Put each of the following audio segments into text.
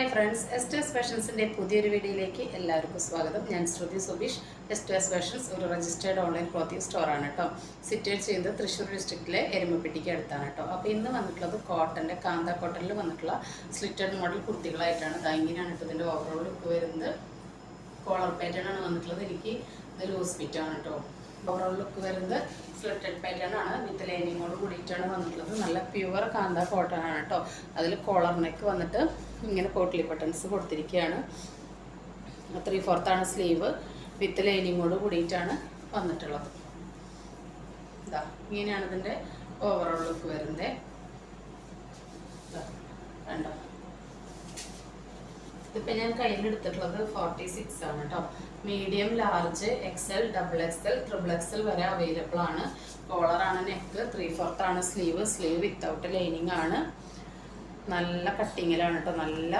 Hi friends, എസ്റ്റേഴ്സ് ഫാഷൻസിൻ്റെ പുതിയൊരു വീഡിയോയിലേക്ക് എല്ലാവർക്കും സ്വാഗതം. ഞാൻ ശ്രുതി സുബീഷ്. എസ്റ്റേഴ്സ് ഫാഷൻസ് ഒരു രജിസ്റ്റേർഡ് ഓൺലൈൻ ക്ലോത്തിങ് സ്റ്റോറാണ് കേട്ടോ. സിറ്റുവേറ്റ് ചെയ്യുന്നത് തൃശ്ശൂർ ഡിസ്ട്രിക്റ്റിലെ എരുമപ്പെട്ടിക്ക് അടുത്താണ് കേട്ടോ. അപ്പോൾ ഇന്ന് വന്നിട്ടുള്ളത് കോട്ടൻ്റെ കാന്ത കോട്ടണിൽ വന്നിട്ടുള്ള സ്ലിറ്റഡ് മോഡൽ കുർത്തികളായിട്ടാണ്. ഇങ്ങനെയാണ് കേട്ടോ ഇതിൻ്റെ ഓവറോൾ ലുക്ക് വരുന്നത്. കോളർ പാറ്റേൺ ആണ് വന്നിട്ടുള്ളത്. എനിക്ക് ഇത് ലൂസ് ഫിറ്റാണ് കേട്ടോ. ഓവറോൾ ലുക്ക് വരുന്നത് സ്ലിറ്റഡ് പാറ്റേൺ ആണ്. വിത്ത് ലൈനിങ്ങോട് കൂടിയിട്ടാണ് വന്നിട്ടുള്ളത്. നല്ല പ്യുവർ കാന്ത കോട്ടൺ ആണ് കേട്ടോ. അതിൽ കോളർ നെക്ക് വന്നിട്ട് ഇങ്ങനെ പോട്ട്ലി ബട്ടൺസ് കൊടുത്തിരിക്കുകയാണ്. 3/4 സ്ലീവ് വിത്ത് ലൈനിങ്ങോട് കൂടിയിട്ടാണ് വന്നിട്ടുള്ളത്. ഇതാ ഇങ്ങനെയാണ് ഇതിൻ്റെ ഓവറോൾ ലുക്ക് വരുന്നത്. കണ്ടോ, ഇതിപ്പോൾ ഞാൻ കയ്യിലെടുത്തിട്ടുള്ളത് 46 ആണ് കേട്ടോ. Medium, large, XL, XXL, XXL വരെ അവൈലബിൾ ആണ്. കോളറാണ് neck. 3/4 sleeve. Sleeve without lining ആണ്. നല്ല കട്ടിങ്ങിലാണ് കേട്ടോ. നല്ല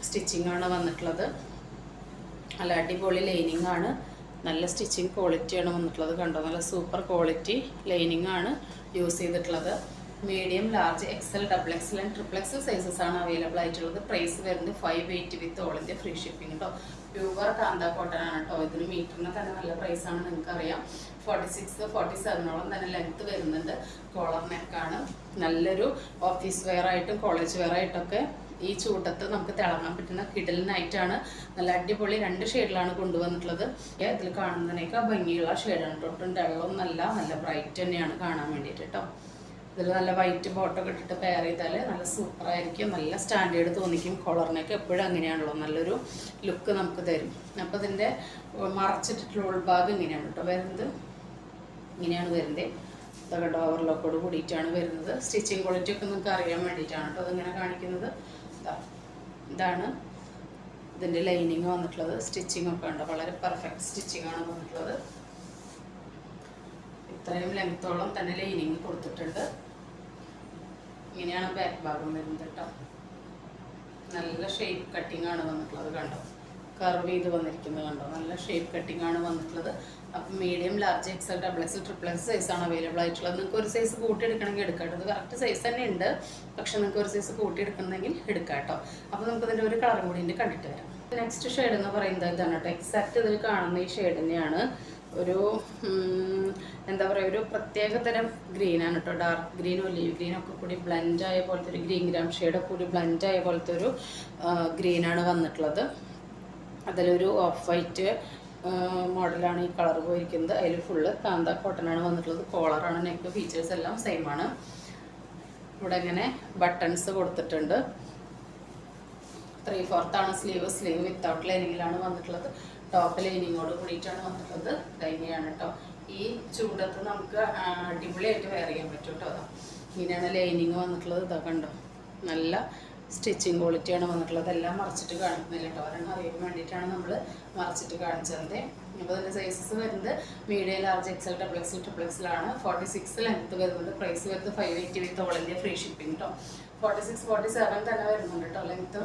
സ്റ്റിച്ചിങ് ആണ് വന്നിട്ടുള്ളത്. നല്ല അടിപൊളി ലൈനിങ് ആണ്. നല്ല സ്റ്റിച്ചിങ് ക്വാളിറ്റിയാണ് വന്നിട്ടുള്ളത്. കണ്ടോ, നല്ല സൂപ്പർ ക്വാളിറ്റി ലൈനിങ് ആണ് യൂസ് ചെയ്തിട്ടുള്ളത്. Medium, large, XL, XXL and XXL sizes ആണ് അവൈലബിൾ ആയിട്ടുള്ളത്. പ്രൈസ് വരുന്നത് 580 with all India free shipping കേട്ടോ. പ്യുവർ കാന്ത കോട്ടൺ ആണ് കേട്ടോ. ഇതിന് മീറ്ററിന് തന്നെ നല്ല പ്രൈസാണ്. നിങ്ങൾക്കറിയാം 46, 47ഓളം തന്നെ ലെങ്ത്ത് വരുന്നുണ്ട്. കോളർ നെക്കാണ്. നല്ലൊരു ഓഫീസ് വെയർ ആയിട്ടും കോളേജ് വെയർ ആയിട്ടൊക്കെ ഈ ചൂട്ടത്ത് നമുക്ക് തിളങ്ങാൻ പറ്റുന്ന കിടലിനായിട്ടാണ്. നല്ല അടിപൊളി 2 ഷെയ്ഡിലാണ് കൊണ്ടുവന്നിട്ടുള്ളത്. ഇതിൽ കാണുന്നതിനേക്കാൾ ഭംഗിയുള്ള ഷെയ്ഡാണ്. ഒട്ടും ഡള്ളൊന്നും നല്ല ബ്രൈറ്റ് തന്നെയാണ് കാണാൻ വേണ്ടിയിട്ട് കേട്ടോ. ഇതിൽ നല്ല വൈറ്റ് ബോട്ടൊക്കെ ഇട്ടിട്ട് പെയർ ചെയ്താൽ നല്ല സൂപ്പറായിരിക്കും. നല്ല സ്റ്റാൻഡേർഡ് തോന്നിക്കും. കോളറിനൊക്കെ എപ്പോഴും അങ്ങനെയാണല്ലോ, നല്ലൊരു ലുക്ക് നമുക്ക് തരും. അപ്പോൾ ഇതിൻ്റെ മറച്ചിട്ടിട്ടുള്ള ഉൾഭാഗം ഇങ്ങനെയാണ് കേട്ടോ വരുന്നത്. ഇങ്ങനെയാണ് വരുന്നത്. ഇതൊക്കെ ഓവർലോക്കോട് കൂടിയിട്ടാണ് വരുന്നത്. സ്റ്റിച്ചിങ് ക്വാളിറ്റി ഒക്കെ നിങ്ങൾക്ക് അറിയാൻ വേണ്ടിയിട്ടാണ് കേട്ടോ അതിങ്ങനെ കാണിക്കുന്നത്. ഇതാണ് ഇതിൻ്റെ ലൈനിങ് വന്നിട്ടുള്ളത്. സ്റ്റിച്ചിങ് ഒക്കെ ഉണ്ടോ, വളരെ പെർഫെക്റ്റ് സ്റ്റിച്ചിങ് ആണ് വന്നിട്ടുള്ളത്. ഇത്രയും ലെങ്ത്തോളം തന്നെ ലൈനിങ് കൊടുത്തിട്ടുണ്ട്. ഇങ്ങനെയാണ് ബാക്ക് ഭാഗം വരുന്നത് കേട്ടോ. നല്ല ഷേപ്പ് കട്ടിങ് ആണ് വന്നിട്ടുള്ളത്. കണ്ടോ, കർവ് ചെയ്ത് വന്നിരിക്കുന്നത് കണ്ടോ. നല്ല ഷേപ്പ് കട്ടിങ് ആണ് വന്നിട്ടുള്ളത്. അപ്പം medium, large, XL, XXL, XXL സൈസാണ് അവൈലബിൾ ആയിട്ടുള്ളത്. നിങ്ങൾക്ക് ഒരു സൈസ് കൂട്ടിയെടുക്കണമെങ്കിൽ എടുക്കാം കേട്ടോ. ഇത് കറക്റ്റ് സൈസ് തന്നെ ഉണ്ട്. പക്ഷെ നിങ്ങൾക്ക് ഒരു സൈസ് കൂട്ടിയെടുക്കണമെങ്കിൽ എടുക്കാം കേട്ടോ. അപ്പോൾ നമുക്ക് ഇതിൻ്റെ ഒരു കളറും കൂടി കണ്ടിട്ട് വരാം. നെക്സ്റ്റ് ഷെയ്ഡ് എന്ന് പറയുന്നത് ഇതാണ് കേട്ടോ. എക്സാക്റ്റ് ഇതിൽ കാണുന്ന ഈ ഷെയ്ഡ് തന്നെയാണ്. ഒരു എന്താ പറയുക, ഒരു പ്രത്യേകതരം ഗ്രീനാണ് കേട്ടോ. ഡാർക്ക് ഗ്രീൻ, ഒലീവ് ഗ്രീനൊക്കെ കൂടി ബ്ലെൻഡായ പോലത്തെ ഒരു ഗ്രീൻ ഗ്രാം ഷെയ്ഡൊക്കെ കൂടി ബ്ലെൻഡായ പോലത്തെ ഒരു ഗ്രീനാണ് വന്നിട്ടുള്ളത്. അതിലൊരു ഓഫ് വൈറ്റ് മോഡലാണ് ഈ കളർ പോയിരിക്കുന്നത്. അതിൽ ഫുള്ള് കാന്ത കോട്ടനാണ് വന്നിട്ടുള്ളത്. കോളറാണ്, നെക്ക്, ഫീച്ചേഴ്സ് എല്ലാം സെയിം ആണ്. ഇവിടെ ഇങ്ങനെ ബട്ടൺസ് കൊടുത്തിട്ടുണ്ട്. 3/4 സ്ലീവ്. സ്ലീവ് വിത്തൗട്ട് ലൈനിങ്ങിലാണ് വന്നിട്ടുള്ളത്. ടോപ്പ് ലൈനിങ്ങോട് കൂടിയിട്ടാണ് വന്നിട്ടുള്ളത്. ഇങ്ങനെയാണ് കേട്ടോ. ഈ ചൂടത്ത് നമുക്ക് അടിപൊളിയായിട്ട് വെയർ ചെയ്യാൻ പറ്റും കേട്ടോ. ഇങ്ങനെയാണ് ലൈനിങ് വന്നിട്ടുള്ളത്. ഇതാ കണ്ടോ, നല്ല സ്റ്റിച്ചിങ് ക്വാളിറ്റിയാണ് വന്നിട്ടുള്ളത്. എല്ലാം മറച്ചിട്ട് കാണിക്കുന്നില്ല കേട്ടോ. ഒരെണ്ണം അറിയാൻ വേണ്ടിയിട്ടാണ് നമ്മൾ മറച്ചിട്ട് കാണിച്ചത്. അപ്പോൾ ഇതിൻ്റെ സൈസസ് വരുന്നത് medium, large, XL, XXL, XXL ആണ്. 46 ലെങ്ത്ത് വരുന്നുണ്ട്. പ്രൈസ് വരുന്നത് 580 with all India free shipping കേട്ടോ. 46, 47 തന്നെ വരുന്നുണ്ട് കേട്ടോ ലെങ്ത്ത്.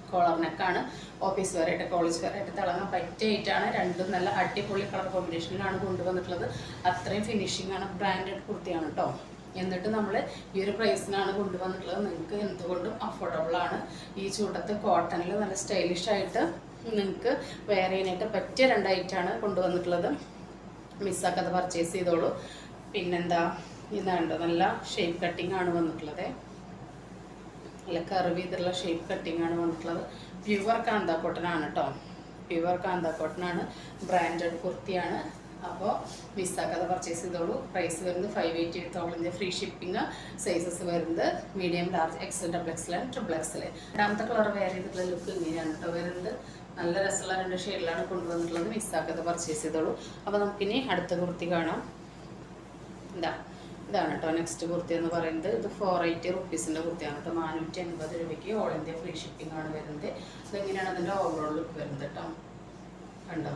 കോളർ നെക്കാണ്. ഓഫീസ് വെയറായിട്ട് കോളേജ് വെയറായിട്ട് തിളങ്ങാൻ പറ്റിയിട്ടാണ്. രണ്ടും നല്ല അടിപൊളി കളർ കോമ്പിനേഷനിലാണ് കൊണ്ടുവന്നിട്ടുള്ളത്. അത്രയും ഫിനിഷിംഗ് ആണ്. ബ്രാൻഡഡ് കുർത്തിയാണ് കേട്ടോ. എന്നിട്ട് നമ്മൾ ഈ ഒരു പ്രൈസിനാണ് കൊണ്ടുവന്നിട്ടുള്ളത്. നിങ്ങൾക്ക് എന്തുകൊണ്ടും അഫോർഡബിൾ ആണ്. ഈ ചൂടത്ത് കോട്ടണിൽ നല്ല സ്റ്റൈലിഷ് ആയിട്ട് നിങ്ങൾക്ക് വെയർ ചെയ്യാനായിട്ട് പറ്റിയ 2 ഐറ്റമാണ് കൊണ്ടുവന്നിട്ടുള്ളത്. മിസ്സാക്കാതെ പർച്ചേസ് ചെയ്തോളൂ. പിന്നെന്താ, ഇതാണ്ടോ നല്ല ഷേപ്പ് കട്ടിങ് ആണ് വന്നിട്ടുള്ളത്. നല്ല കർവ് ചെയ്തിട്ടുള്ള ഷേപ്പ് കട്ടിങ് ആണ് വന്നിട്ടുള്ളത്. പ്യുവർ കാന്ത കോട്ടൺ ആണ് കേട്ടോ. പ്യുവർ കാന്ത കോട്ടൺ ആണ്. ബ്രാൻഡഡ് കുർത്തിയാണ്. അപ്പോൾ മിസ്സാക്കാതെ പർച്ചേസ് ചെയ്തോളൂ. പ്രൈസ് വരുന്നത് 580 with all India free shipping. Sizes വരുന്നത് medium, large, XL, XXL and XXL. രണ്ടാമത്തെ കളർ വെയർ ചെയ്തിട്ടുള്ള ലുക്ക് ഇങ്ങനെയാണ് കേട്ടോ വരുന്നത്. നല്ല രസമുള്ള 2 ഷെയ്ഡിലാണ് കൊണ്ടുവന്നിട്ടുള്ളത്. മിസ്സാക്കാതെ പർച്ചേസ് ചെയ്തോളൂ. അപ്പോൾ നമുക്കിനി അടുത്ത കുർത്തി കാണാം. ഇതാണ് കേട്ടോ നെക്സ്റ്റ് കുർത്തി എന്ന് പറയുന്നത്. ഇത് 480 റുപ്പീസിൻ്റെ കുർത്തിയാണ് കേട്ടോ. 480 രൂപയ്ക്ക് ഓൾ ഇന്ത്യ ഫ്രീ ഷിപ്പിംഗ് ആണ് വരുന്നത്. ഇതെങ്ങനെയാണ് അതിൻ്റെ ഓവറോൾ ലുക്ക് വരുന്നത് കേട്ടോ. കണ്ടോ,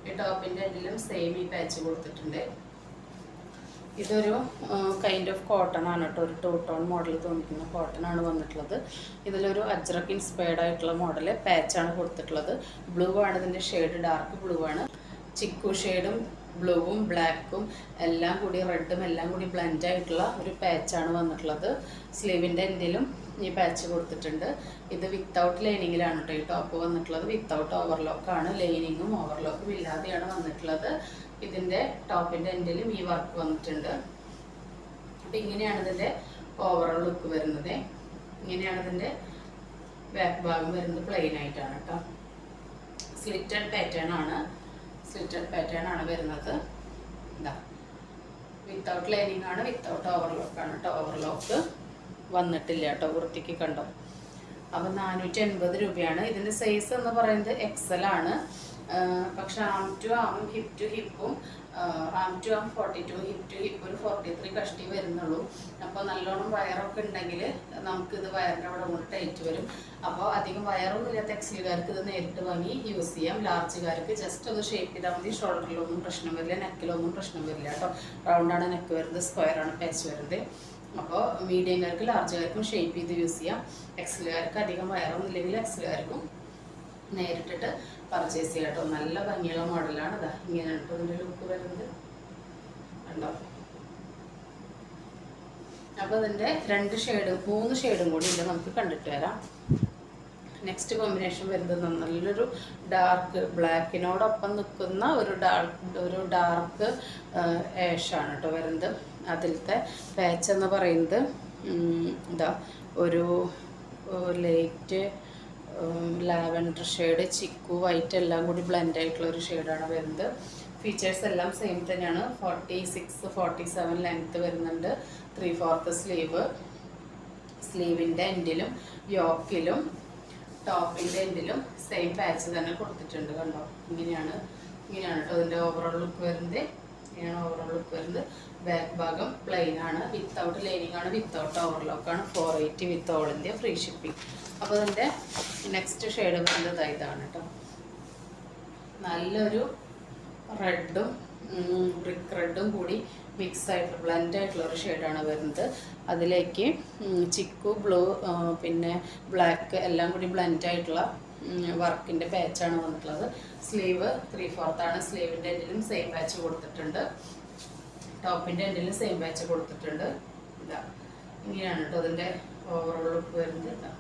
ഈ ടോപ്പിൻ്റെ എല്ലാം സെയിം ഈ പാച്ച് കൊടുത്തിട്ടുണ്ട്. ഇതൊരു കൈൻഡ് ഓഫ് കോട്ടൺ ആണ് കേട്ടോ. ഒരു 2 ടോൺ മോഡൽ തോന്നിക്കുന്ന കോട്ടൺ ആണ് വന്നിട്ടുള്ളത്. ഇതിലൊരു അജ്രക്ക് ഇൻസ്പയർഡ് ആയിട്ടുള്ള മോഡൽ പാച്ചാണ് കൊടുത്തിട്ടുള്ളത്. ബ്ലൂ ആണ് ഇതിൻ്റെ ഷെയ്ഡ്. ഡാർക്ക് ബ്ലൂ ആണ്. ചിക്കു ഷെയ്ഡും ബ്ലൂവും ബ്ലാക്കും എല്ലാം കൂടി റെഡും എല്ലാം കൂടി ബ്ലെൻഡ് ആയിട്ടുള്ള ഒരു പാച്ചാണ് വന്നിട്ടുള്ളത്. സ്ലീവിൻ്റെ എൻഡിലും ഈ പാച്ച് കൊടുത്തിട്ടുണ്ട്. ഇത് വിത്തൗട്ട് ലൈനിങ്ങിലാണ് കേട്ടോ ഈ ടോപ്പ് വന്നിട്ടുള്ളത്. വിത്തൗട്ട് ഓവർലോക്കാണ്, ലൈനിങ്ങും ഓവർലോക്കും ഇല്ലാതെയാണ് വന്നിട്ടുള്ളത്. ഇതിൻ്റെ ടോപ്പിൻ്റെ എൻഡിലും ഈ വർക്ക് വന്നിട്ടുണ്ട്. അപ്പം ഇങ്ങനെയാണ് ഇതിൻ്റെ ഓവറോൾ ലുക്ക് വരുന്നത്. ഇങ്ങനെയാണ് ഇതിൻ്റെ ബാക്ക് ഭാഗം വരുന്നത്. പ്ലെയിൻ ആയിട്ടാണ് കേട്ടോ. സ്ലിറ്റഡ് പാറ്റേൺ ആണ് വരുന്നത്. ഇതാ വിത്തൗട്ട് ലൈനിങ് ആണ്, വിത്തൗട്ട് ഓവർലോക്കാണ് കേട്ടോ. ഓവർലോക്ക് വന്നിട്ടില്ല കേട്ടോ, വൃത്തിക്ക് കണ്ടോ. അപ്പം 480 രൂപയാണ്. ഇതിൻ്റെ സൈസ് എന്ന് പറയുന്നത് എക്സൽ ആണ്. പക്ഷെ ആം ടു ആമും ഹിപ്പ് ടു ഹിപ്പും arm to arm 42, hip to hip ഒരു 43 കഷ്ടി വരുന്നുള്ളൂ. അപ്പോൾ നല്ലോണം വയറൊക്കെ ഉണ്ടെങ്കിൽ നമുക്കിത് വയറിൻ്റെ അവിടെ കൊണ്ട് ടൈറ്റ് വരും. അപ്പോൾ അധികം വയറൊന്നും ഇല്ലാത്ത എക്സലുകാർക്ക് ഇത് നേരിട്ട് വാങ്ങി യൂസ് ചെയ്യാം. ലാർജുകാർക്ക് ജസ്റ്റ് ഒന്ന് ഷേപ്പ് ചെയ്താൽ മതി. ഷോൾഡറിലൊന്നും പ്രശ്നം വരില്ല, നെക്കിലൊന്നും പ്രശ്നം വരില്ല കേട്ടോ. റൗണ്ടാണ് നെക്ക് വരുന്നത്, സ്ക്വയറാണ് പാച്ച് വരുന്നത്. അപ്പോൾ മീഡിയംകാർക്ക് ലാർജുകാർക്കും ഷേപ്പ് ചെയ്ത് യൂസ് ചെയ്യാം. എക്സലുകാർക്ക് അധികം വയറൊന്നും ഇല്ലെങ്കിൽ എക്സലുകാർക്കും നേരിട്ടിട്ട് പർച്ചേസ് ചെയ്യാം കേട്ടോ. നല്ല ഭംഗിയുള്ള മോഡലാണ്. ഇതാ ഇങ്ങനെയാണ് കേട്ടോ ഇതിൻ്റെ ലുക്ക് വരുന്നത് കണ്ടോ. അപ്പോൾ ഇതിൻ്റെ 3 ഷെയ്ഡും കൂടി ഉണ്ട്, നമുക്ക് കണ്ടിട്ട് വരാം. നെക്സ്റ്റ് കോമ്പിനേഷൻ വരുന്നത് നല്ലൊരു ഡാർക്ക് ബ്ലാക്കിനോടൊപ്പം നിൽക്കുന്ന ഒരു ഡാർക്ക് ആഷാണ് കേട്ടോ വരുന്നത്. അതിലത്തെ പാച്ച് എന്ന് പറയുന്നത് ഇതാ ഒരു light lavender shade, chikoo white എല്ലാം കൂടി ബ്ലെൻഡ് ആയിട്ടുള്ള ഒരു ഷെയ്ഡാണ് വരുന്നത്. ഫീച്ചേഴ്സ് എല്ലാം സെയിം തന്നെയാണ്. 46, 47 ലെങ്ത്ത് വരുന്നുണ്ട്. 3/4 സ്ലീവിൻ്റെ എൻഡിലും യോക്കിലും ടോപ്പിൻ്റെ എൻഡിലും സെയിം പാച്ച് തന്നെ കൊടുത്തിട്ടുണ്ട് കണ്ടോ. ഇങ്ങനെയാണ് കേട്ടോ ഇതിൻ്റെ ഓവറോൾ ലുക്ക് വരുന്നത്. ഇങ്ങനെയാണ് ഓവറോൾ ലുക്ക് വരുന്നത്. ബാക്ക് ഭാഗം പ്ലെയിൻ ആണ്, വിത്തൗട്ട് ലൈനിങ് ആണ്, വിത്തൗട്ട് ഓവർലോക്കാണ്. 480 with all India free shipping. അപ്പോൾ ഇതിൻ്റെ നെക്സ്റ്റ് ഷെയ്ഡ് വരുന്നത് ഇതാണ് കേട്ടോ. നല്ലൊരു റെഡും ബ്രിക്ക് റെഡും കൂടി മിക്സ് ആയിട്ട് ബ്ലെൻഡ് ആയിട്ടുള്ള ഒരു ഷെയ്ഡാണ് വരുന്നത്. അതിലേക്ക് ചിക്കു ബ്ലൂ പിന്നെ ബ്ലാക്ക് എല്ലാം കൂടി ബ്ലെൻഡ് ആയിട്ടുള്ള വർക്കിൻ്റെ പാച്ചാണ് വന്നിട്ടുള്ളത്. സ്ലീവ് 3/4 ആണ്. സ്ലീവിൻ്റെ എൻഡിലും സെയിം പാച്ച് കൊടുത്തിട്ടുണ്ട്. ടോപ്പിൻ്റെ എൻഡിലും സെയിം പാച്ച് കൊടുത്തിട്ടുണ്ട്. ഇതാ ഇങ്ങനെയാണ് കേട്ടോ അതിൻ്റെ ഓവറോൾ ലുക്ക് വരുന്നത്. ഇതാ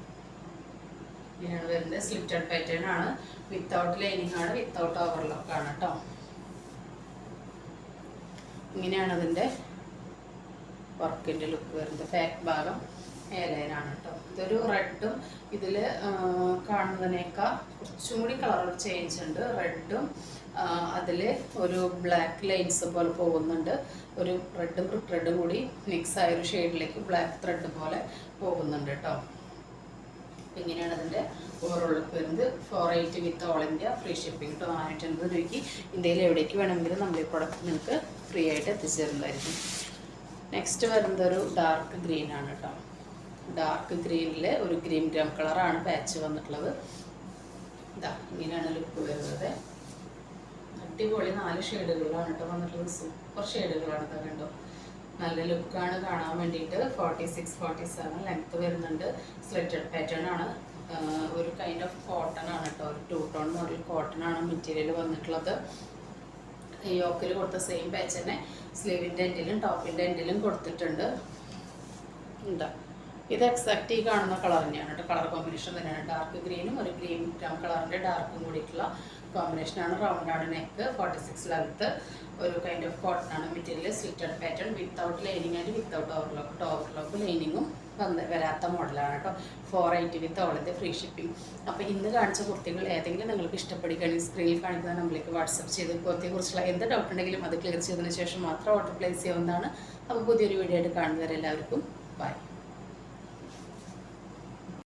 ഇങ്ങനെയാണ് വരുന്നത്. സ്ലിറ്റഡ് പാറ്റേൺ ആണ്, വിത്തൗട്ട് ലൈനിങ് ആണ്, വിത്തൗട്ട് ഓവർലോക്കാണ് കേട്ടോ. ഇങ്ങനെയാണ് അതിൻ്റെ വർക്കിൻ്റെ ലുക്ക് വരുന്നത്. ബാക്ക് ഭാഗം എയർലൈനാണ് കേട്ടോ. ഇതൊരു റെഡും ഇതിൽ കാണുന്നതിനേക്കാൾ കുറച്ചും കൂടി കളർ ചേഞ്ച് ഉണ്ട്. റെഡും അതിൽ ഒരു ബ്ലാക്ക് ലൈൻസ് പോലെ പോകുന്നുണ്ട്. ഒരു റെഡും റെഡും കൂടി മിക്സ് ആയ ഒരു ഷെയ്ഡിലേക്ക് ബ്ലാക്ക് ത്രെഡ് പോലെ പോകുന്നുണ്ട് കേട്ടോ. ഇങ്ങനെയാണ് അതിൻ്റെ ഓവറോൾ ലുക്ക് വരുന്നത്. 480 with all India free shipping കേട്ടോ. 480 രൂപയ്ക്ക് ഇന്ത്യയിൽ എവിടേക്ക് വേണമെങ്കിലും നമ്മൾ ഈ പ്രൊഡക്റ്റ് നിങ്ങൾക്ക് ഫ്രീ ആയിട്ട് എത്തിച്ചു തരുന്നതായിരിക്കും. നെക്സ്റ്റ് വരുന്നത് ഒരു ഡാർക്ക് ഗ്രീൻ ആണ് കേട്ടോ. ഡാർക്ക് ഗ്രീനിൽ ഒരു ഗ്രീൻ ഗ്രാം കളറാണ് പാച്ച് വന്നിട്ടുള്ളത്. ഇതാ ഇങ്ങനെയാണ് ലുക്ക് വരുന്നത്. അടിപൊളി 4 ഷെയ്ഡുകളാണ് കേട്ടോ വന്നിട്ടുള്ളത്. സൂപ്പർ ഷെയ്ഡുകളാണ് കേട്ടോ. കണ്ടോ നല്ല ലുക്കാണ് കാണാൻ വേണ്ടിയിട്ട്. 46, 47 ലെങ്ത്ത് വരുന്നുണ്ട്. സ്ലിറ്റഡ് പാറ്റേൺ ആണ്. ഒരു കൈൻഡ് ഓഫ് കോട്ടൺ ആണ് കേട്ടോ. ഒരു 2 ടോൺ മോഡൽ കോട്ടൺ ആണ് മെറ്റീരിയൽ വന്നിട്ടുള്ളത്. യോക്കിൽ കൊടുത്ത സെയിം പാച്ച് തന്നെ സ്ലീവിൻ്റെ എൻഡിലും ടോപ്പിൻ്റെ എൻഡിലും കൊടുത്തിട്ടുണ്ട്. എന്താ ഇത് എക്സാക്റ്റ് ഈ കാണുന്ന കളർ തന്നെയാണ് കേട്ടോ. കളർ കോമ്പിനേഷൻ തന്നെയാണ്. ഡാർക്ക് ഗ്രീനും ഒരു ഗ്രീൻ ബ്രൗൺ കളറിൻ്റെ ഡാർക്കും കൂടിയിട്ടുള്ള കോമ്പിനേഷനാണ്. റൗണ്ടാണ് നെക്ക്, 46 ലെങ്ത്ത്, ഒരു കൈൻഡ് ഓഫ് കോട്ടൺ ആണ് material. Slitted pattern without lining and without overlock. Overlock ലൈനിങ്ങും വരാത്ത മോഡലാണ് കേട്ടോ. 480 with all India free shipping. അപ്പോൾ ഇന്ന് കാണിച്ച കുർത്തികൾ ഏതെങ്കിലും നിങ്ങൾക്ക് ഇഷ്ടപ്പെടുകയാണെങ്കിൽ സ്ക്രീനിൽ കാണിക്കുന്ന നമ്പറിലേക്ക് വാട്സപ്പ് ചെയ്ത് കുർത്തിയെക്കുറിച്ചുള്ള എന്ത് ഡൗട്ട് ഉണ്ടെങ്കിലും അത് ക്ലിയർ ചെയ്തതിന് ശേഷം മാത്രം ഓർഡർ പ്ലേസ് ചെയ്യാവുന്നതാണ്. അപ്പോൾ പുതിയൊരു വീഡിയോ ആയിട്ട് കാണുന്നവരെല്ലാവർക്കും ബൈ.